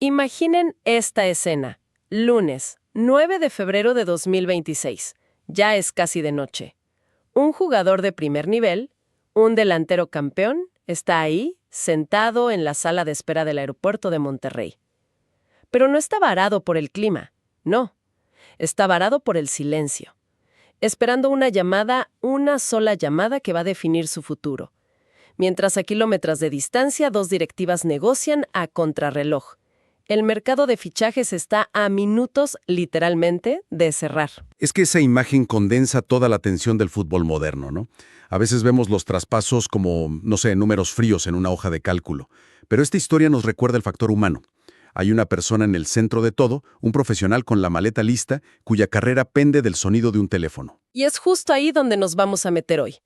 Imaginen esta escena. Lunes, 9 de febrero de 2026. Ya es casi de noche. Un jugador de primer nivel, un delantero campeón, está ahí, sentado en la sala de espera del aeropuerto de Monterrey. Pero no está varado por el clima, no. Está varado por el silencio. Esperando una llamada, una sola llamada que va a definir su futuro. Mientras a kilómetros de distancia, dos directivas negocian a contrarreloj. El mercado de fichajes está a minutos, literalmente, de cerrar. Es que esa imagen condensa toda la tensión del fútbol moderno, ¿no? A veces vemos los traspasos como, no sé, números fríos en una hoja de cálculo. Pero esta historia nos recuerda el factor humano. Hay una persona en el centro de todo, un profesional con la maleta lista, cuya carrera pende del sonido de un teléfono. Y es justo ahí donde nos vamos a meter hoy.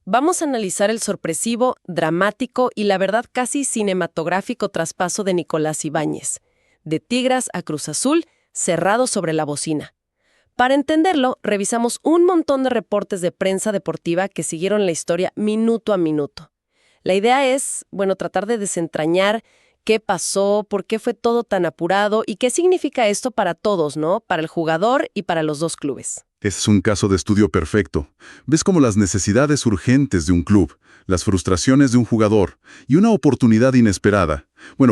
Vamos a analizar el sorpresivo, dramático y la verdad casi cinematográfico traspaso de Nicolás Ibáñez, de Tigres a Cruz Azul, cerrado sobre la bocina. Para entenderlo, revisamos un montón de reportes de prensa deportiva que siguieron la historia minuto a minuto. La idea es, tratar de desentrañar qué pasó, por qué fue todo tan apurado y qué significa esto para todos, ¿no? Para el jugador y para los dos clubes. Ese es un caso de estudio perfecto. Ves como las necesidades urgentes de un club, las frustraciones de un jugador y una oportunidad inesperada.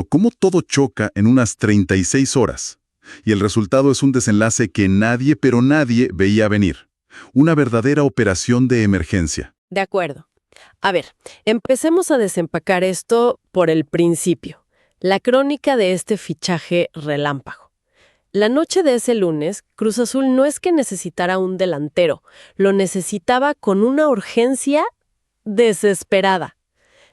Cómo todo choca en unas 36 horas. Y el resultado es un desenlace que nadie, pero nadie veía venir. Una verdadera operación de emergencia. De acuerdo. A ver, empecemos a desempacar esto por el principio. La crónica de este fichaje relámpago. La noche de ese lunes, Cruz Azul no es que necesitara un delantero, lo necesitaba con una urgencia desesperada.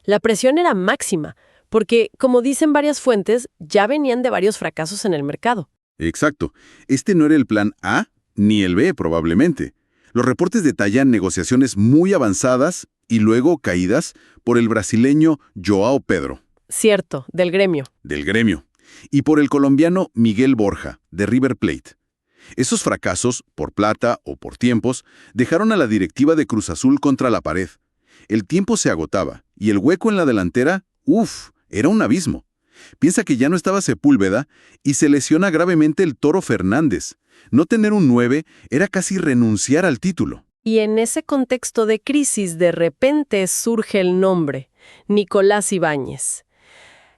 La presión era máxima, porque, como dicen varias fuentes, ya venían de varios fracasos en el mercado. Exacto. Este no era el plan A ni el B, probablemente. Los reportes detallan negociaciones muy avanzadas y luego caídas por el brasileño Joao Pedro. Cierto, del gremio. Del gremio. Y por el colombiano Miguel Borja, de River Plate. Esos fracasos, por plata o por tiempos, dejaron a la directiva de Cruz Azul contra la pared. El tiempo se agotaba, y el hueco en la delantera, era un abismo. Piensa que ya no estaba Sepúlveda y se lesiona gravemente el Toro Fernández. No tener un 9 era casi renunciar al título. Y en ese contexto de crisis, de repente surge el nombre, Nicolás Ibáñez.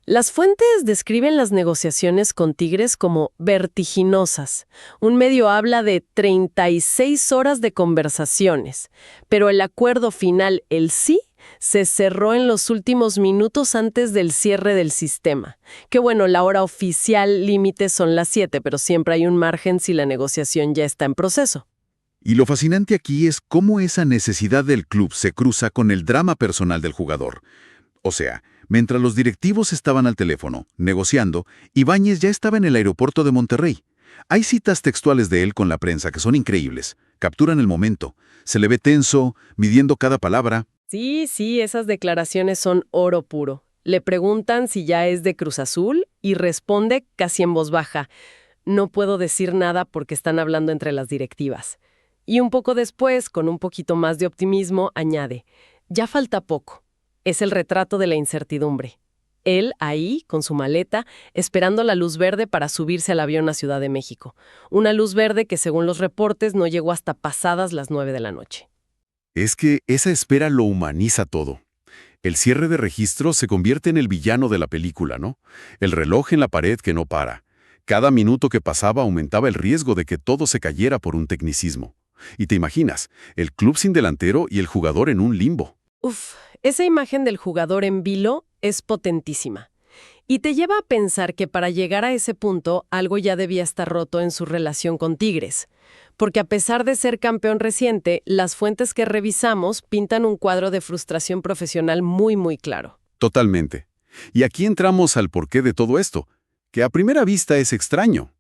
Las fuentes describen las negociaciones con Tigres como vertiginosas. Un medio habla de 36 horas de conversaciones, pero el acuerdo final, el sí, se cerró en los últimos minutos antes del cierre del sistema. Que la hora oficial límite son las 7, pero siempre hay un margen si la negociación ya está en proceso. Y lo fascinante aquí es cómo esa necesidad del club se cruza con el drama personal del jugador. O sea, mientras los directivos estaban al teléfono, negociando, Ibáñez ya estaba en el aeropuerto de Monterrey. Hay citas textuales de él con la prensa que son increíbles. Capturan el momento. Se le ve tenso, midiendo cada palabra. Sí, esas declaraciones son oro puro. Le preguntan si ya es de Cruz Azul y responde casi en voz baja: no puedo decir nada porque están hablando entre las directivas. Y un poco después, con un poquito más de optimismo, añade: ya falta poco. Es el retrato de la incertidumbre. Él ahí, con su maleta, esperando la luz verde para subirse al avión a Ciudad de México. Una luz verde que, según los reportes, no llegó hasta pasadas las 9 de la noche. Es que esa espera lo humaniza todo. El cierre de registro se convierte en el villano de la película, ¿no? El reloj en la pared que no para. Cada minuto que pasaba aumentaba el riesgo de que todo se cayera por un tecnicismo. Y te imaginas, el club sin delantero y el jugador en un limbo. Esa imagen del jugador en vilo es potentísima. Y te lleva a pensar que para llegar a ese punto, algo ya debía estar roto en su relación con Tigres. Porque a pesar de ser campeón reciente, las fuentes que revisamos pintan un cuadro de frustración profesional muy, muy claro. Totalmente. Y aquí entramos al porqué de todo esto, que a primera vista es extraño.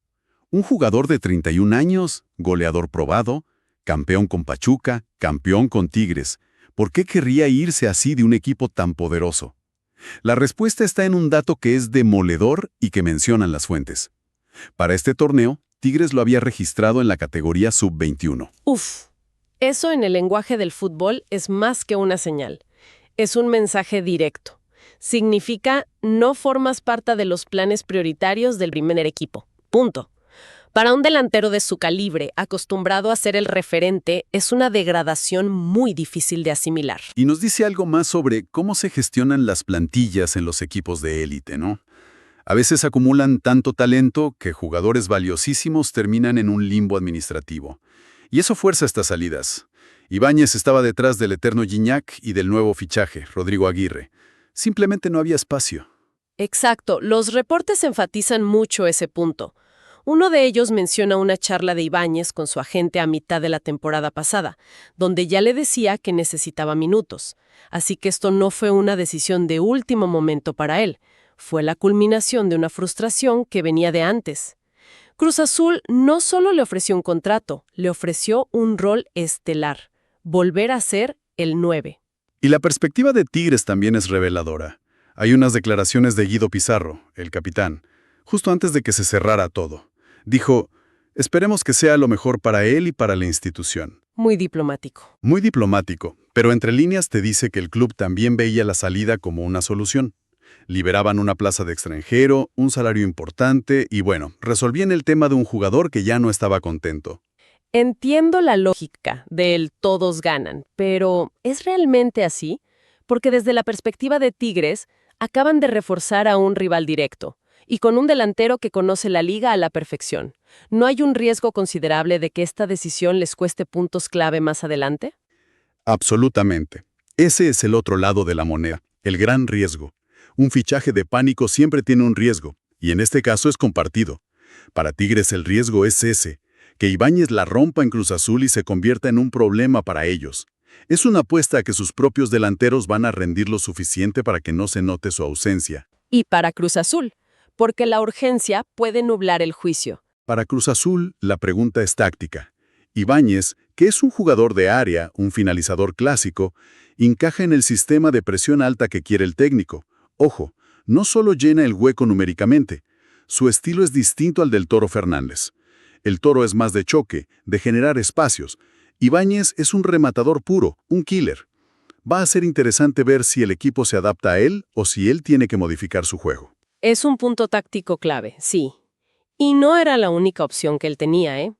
Un jugador de 31 años, goleador probado, campeón con Pachuca, campeón con Tigres. ¿Por qué querría irse así de un equipo tan poderoso? La respuesta está en un dato que es demoledor y que mencionan las fuentes. Para este torneo, Tigres lo había registrado en la categoría sub-21. Eso en el lenguaje del fútbol es más que una señal. Es un mensaje directo. Significa no formas parte de los planes prioritarios del primer equipo. Punto. Para un delantero de su calibre, acostumbrado a ser el referente, es una degradación muy difícil de asimilar. Y nos dice algo más sobre cómo se gestionan las plantillas en los equipos de élite, ¿no? A veces acumulan tanto talento que jugadores valiosísimos terminan en un limbo administrativo. Y eso fuerza estas salidas. Ibáñez estaba detrás del eterno Gignac y del nuevo fichaje, Rodrigo Aguirre. Simplemente no había espacio. Exacto, los reportes enfatizan mucho ese punto. Uno de ellos menciona una charla de Ibáñez con su agente a mitad de la temporada pasada, donde ya le decía que necesitaba minutos. Así que esto no fue una decisión de último momento para él. Fue la culminación de una frustración que venía de antes. Cruz Azul no solo le ofreció un contrato, le ofreció un rol estelar. Volver a ser el 9. Y la perspectiva de Tigres también es reveladora. Hay unas declaraciones de Guido Pizarro, el capitán, justo antes de que se cerrara todo. Dijo, esperemos que sea lo mejor para él y para la institución. Muy diplomático. Muy diplomático, pero entre líneas te dice que el club también veía la salida como una solución. Liberaban una plaza de extranjero, un salario importante y bueno, resolvían el tema de un jugador que ya no estaba contento. Entiendo la lógica del todos ganan, pero ¿es realmente así? Porque desde la perspectiva de Tigres, acaban de reforzar a un rival directo, y con un delantero que conoce la liga a la perfección. ¿No hay un riesgo considerable de que esta decisión les cueste puntos clave más adelante? Absolutamente. Ese es el otro lado de la moneda, el gran riesgo. Un fichaje de pánico siempre tiene un riesgo, y en este caso es compartido. Para Tigres el riesgo es ese, que Ibáñez la rompa en Cruz Azul y se convierta en un problema para ellos. Es una apuesta a que sus propios delanteros van a rendir lo suficiente para que no se note su ausencia. Y para Cruz Azul, porque la urgencia puede nublar el juicio. Para Cruz Azul, la pregunta es táctica. Ibáñez, que es un jugador de área, un finalizador clásico, encaja en el sistema de presión alta que quiere el técnico. Ojo, no solo llena el hueco numéricamente, su estilo es distinto al del Toro Fernández. El Toro es más de choque, de generar espacios. Ibáñez es un rematador puro, un killer. Va a ser interesante ver si el equipo se adapta a él o si él tiene que modificar su juego. Es un punto táctico clave, sí. Y no era la única opción que él tenía, ¿eh?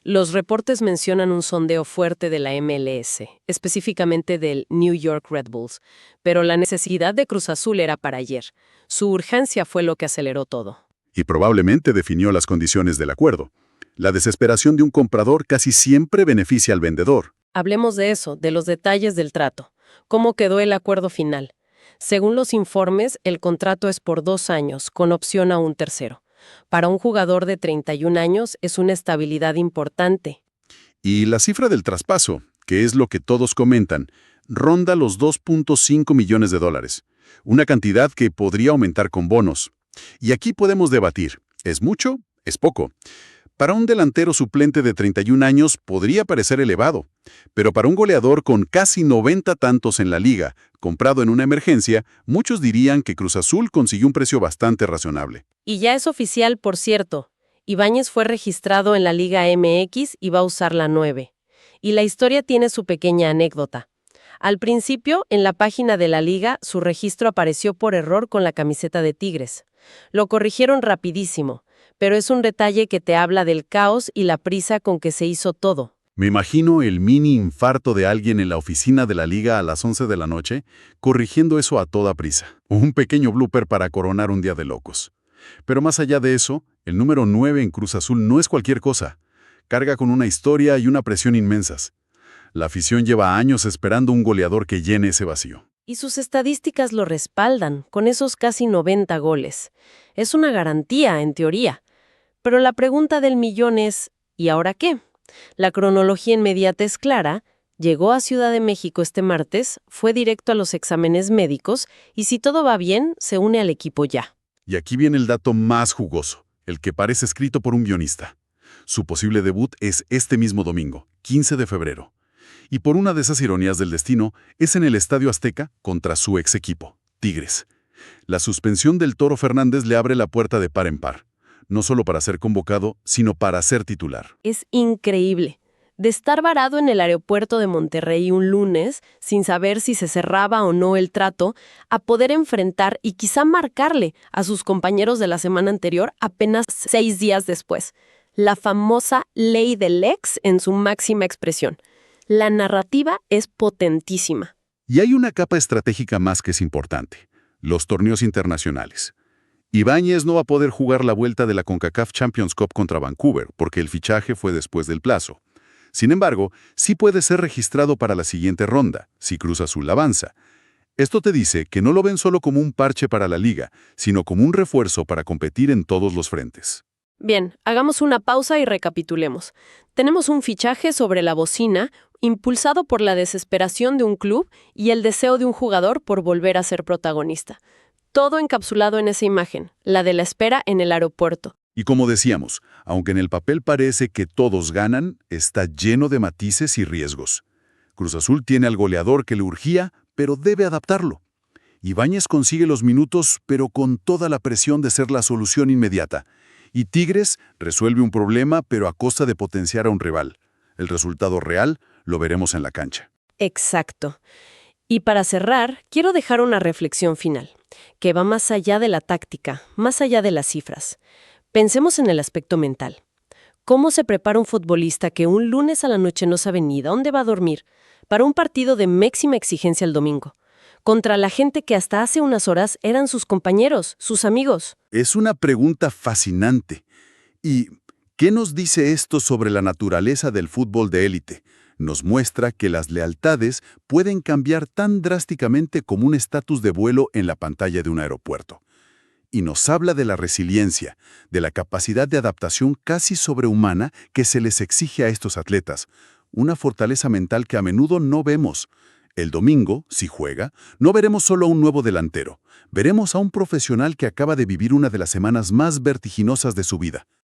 Los reportes mencionan un sondeo fuerte de la MLS, específicamente del New York Red Bulls, pero la necesidad de Cruz Azul era para ayer. Su urgencia fue lo que aceleró todo. Y probablemente definió las condiciones del acuerdo. La desesperación de un comprador casi siempre beneficia al vendedor. Hablemos de eso, de los detalles del trato. ¿Cómo quedó el acuerdo final? Según los informes, el contrato es por 2 años, con opción a un tercero. Para un jugador de 31 años es una estabilidad importante. Y la cifra del traspaso, que es lo que todos comentan, ronda los 2.5 millones de dólares. Una cantidad que podría aumentar con bonos. Y aquí podemos debatir, ¿es mucho? ¿Es poco? Para un delantero suplente de 31 años podría parecer elevado, pero para un goleador con casi 90 tantos en la liga, comprado en una emergencia, muchos dirían que Cruz Azul consiguió un precio bastante razonable. Y ya es oficial, por cierto. Ibáñez fue registrado en la Liga MX y va a usar la 9. Y la historia tiene su pequeña anécdota. Al principio, en la página de la liga, su registro apareció por error con la camiseta de Tigres. Lo corrigieron rapidísimo, pero es un detalle que te habla del caos y la prisa con que se hizo todo. Me imagino el mini infarto de alguien en la oficina de la liga a las 11 de la noche, corrigiendo eso a toda prisa. Un pequeño blooper para coronar un día de locos. Pero más allá de eso, el número 9 en Cruz Azul no es cualquier cosa. Carga con una historia y una presión inmensas. La afición lleva años esperando un goleador que llene ese vacío. Y sus estadísticas lo respaldan, con esos casi 90 goles. Es una garantía, en teoría. Pero la pregunta del millón es, ¿y ahora qué? La cronología inmediata es clara. Llegó a Ciudad de México este martes, fue directo a los exámenes médicos y si todo va bien, se une al equipo ya. Y aquí viene el dato más jugoso, el que parece escrito por un guionista. Su posible debut es este mismo domingo, 15 de febrero. Y por una de esas ironías del destino, es en el Estadio Azteca contra su ex equipo, Tigres. La suspensión del Toro Fernández le abre la puerta de par en par. No solo para ser convocado, sino para ser titular. Es increíble. de estar varado en el aeropuerto de Monterrey un lunes, sin saber si se cerraba o no el trato, a poder enfrentar y quizá marcarle a sus compañeros de la semana anterior apenas 6 días después. La famosa ley del ex en su máxima expresión. La narrativa es potentísima. Y hay una capa estratégica más que es importante: los torneos internacionales. Ibáñez no va a poder jugar la vuelta de la CONCACAF Champions Cup contra Vancouver, porque el fichaje fue después del plazo. Sin embargo, sí puede ser registrado para la siguiente ronda, si Cruz Azul avanza. Esto te dice que no lo ven solo como un parche para la liga, sino como un refuerzo para competir en todos los frentes. Bien, hagamos una pausa y recapitulemos. Tenemos un fichaje sobre la bocina, impulsado por la desesperación de un club y el deseo de un jugador por volver a ser protagonista. Todo encapsulado en esa imagen, la de la espera en el aeropuerto. Y como decíamos, aunque en el papel parece que todos ganan, está lleno de matices y riesgos. Cruz Azul tiene al goleador que le urgía, pero debe adaptarlo. Ibáñez consigue los minutos, pero con toda la presión de ser la solución inmediata. Y Tigres resuelve un problema, pero a costa de potenciar a un rival. El resultado real lo veremos en la cancha. Exacto. Y para cerrar, quiero dejar una reflexión final, que va más allá de la táctica, más allá de las cifras. Pensemos en el aspecto mental. ¿Cómo se prepara un futbolista que un lunes a la noche no sabe ni dónde va a dormir para un partido de máxima exigencia el domingo, contra la gente que hasta hace unas horas eran sus compañeros, sus amigos? Es una pregunta fascinante. ¿Y qué nos dice esto sobre la naturaleza del fútbol de élite? Nos muestra que las lealtades pueden cambiar tan drásticamente como un estatus de vuelo en la pantalla de un aeropuerto. Y nos habla de la resiliencia, de la capacidad de adaptación casi sobrehumana que se les exige a estos atletas, una fortaleza mental que a menudo no vemos. El domingo, si juega, no veremos solo a un nuevo delantero, veremos a un profesional que acaba de vivir una de las semanas más vertiginosas de su vida.